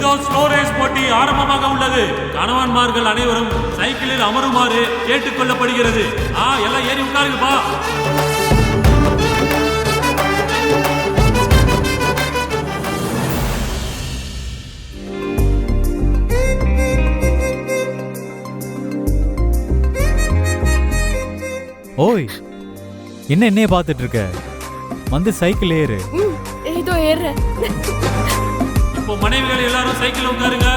இதோ slow race போட்டி ஆரம்பமாக உள்ளது. கணவன்மார்கள் அனைவரும் சைக்கிளில் அமருமாறு கேட்டுக்கொள்ளப்படுகிறது. எல்லாம் ஏறி உட்காருங்கப்பா. ஓய், என்ன என்னைய பார்த்துட்டு இருக்க? வந்து சைக்கிள் ஏறு. இதோ ஏறு. இப்போ மனைவிகள் எல்லாரும் சைக்கிள் உட்காருங்க.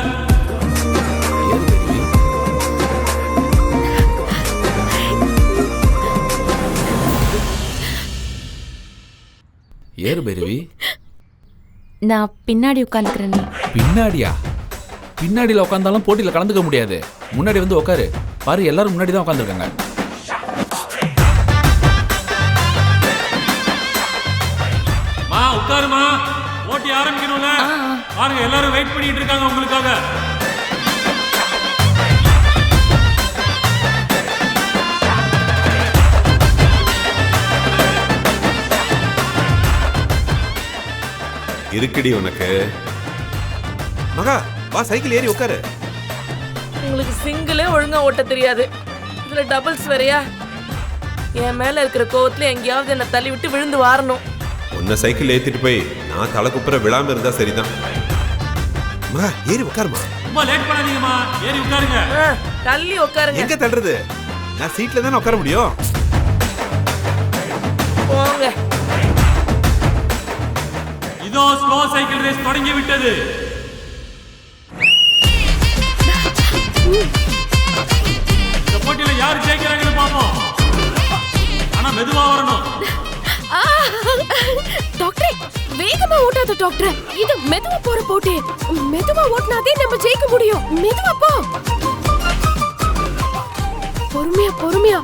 ஏறு பைரவி. நான் பின்னாடி உட்காந்துக்கிறேன். பின்னாடியா? பின்னாடியில் உட்காந்தாலும் போட்டியில் கலந்துக்க முடியாது. முன்னாடி வந்து உட்காரு. பாரு, எல்லாரும் முன்னாடி தான் உட்காந்துருக்காங்க. உட்காருமா, போட்டி ஆரம்பிக்கணும்ல. பாருங்க, எல்லாரும் வெயிட் பண்ணிட்டு இருக்காங்க உங்களுக்காக. இருக்குடி உனக்கு. மகா வா, சைக்கிள் ஏறி உட்காரு. உங்களுக்கு சிங்கிளே ஒழுங்கா ஓட்ட தெரியாது, இதுல டபுள்ஸ் வேறையா? என் மேல இருக்கிற கோவத்துல எங்கேயாவது என்ன தள்ளி விட்டு விழுந்து வாரணும். உன்னை சைக்கிள் ஏத்திட்டு போய் நான் தலை குப்புற விழாம இருந்தா சரிதான். மகா ஏறி உட்காருமா. ரொம்ப லேட் பண்ணாதீங்கம்மா, ஏறி உட்காருங்க. தள்ளி உட்காருங்க. எங்க தள்ளுறது? நான் சீட்ல தானே உட்கார முடியும். போங்க. இதோ ஸ்லோ சைக்கிள் ரேஸ் தொடங்கி விட்டது. இந்த போட்டியில யார் ஜெயிக்கிறாங்கன்னு பாப்போம். ஆனா மெதுவா வரணும். டாக்டரே, வேகமா ஓட்டாத டாக்டர். இது மெதுவா போற போட்டி. மெதுவா ஓட்டினாதே நம்ம ஜெயிக்க முடியும். மெதுவா போ. பொறுமையா பொறுமையா.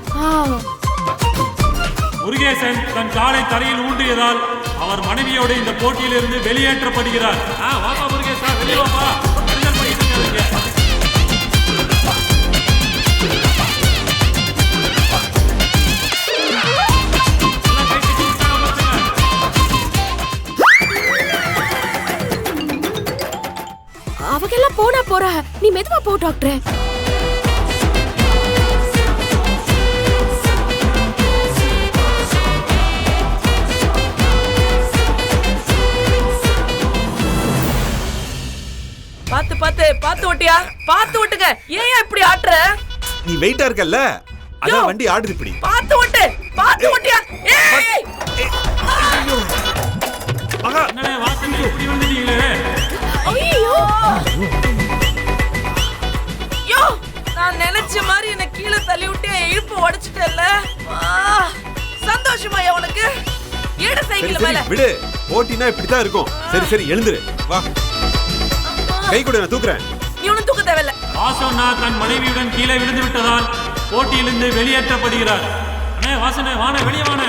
முருகேசன் தன் காலை தரையில் ஊன்றியதால் அவர் மனைவியோடு இந்த போட்டியிலிருந்து வெளியேற்றப்படுகிறார். வாப்பா முருகேசா, வெளியே வாப்பா. அவங்கெல்லாம் போனா போறா, நீ மெதுவா போ டாக்டர். பாத்து பாத்து பாத்து ஓட்டியா, பாத்து ஓட்டுங்க. ஏன் இப்படி ஆட்டுற? நீ வெயிட்டா இருக்கல்ல, அதான் வண்டி ஆடுது இப்படி. பாத்து ஓட்டு, பாத்து ஓட்டியா. ஏய் மகா, என்னடா வாசல்ல இப்படி வந்துட்டீங்களே? ஐயோ யோ, நான் நினைச்ச மாதிரி என்ன கீழே தள்ளி விட்டு என் இடுப்பு உடைச்சிட்டல்ல. சந்தோஷமா உனக்கு? ஏடு சைக்கிள் மேல விடு. போட்டினா இப்படிதான் இருக்கும். சரி சரி, எழுந்துரு வா. கை கூட நான் தூக்குறேன். நீ ஒன்னும் தூக்க தேவையில்ல. வாசனா தன் மனைவியுடன் கீழே விழுந்து விட்டதால் போட்டியிலிருந்து வெளியேற்றப்படுகிறார். வாசனை வான வெளியே வான.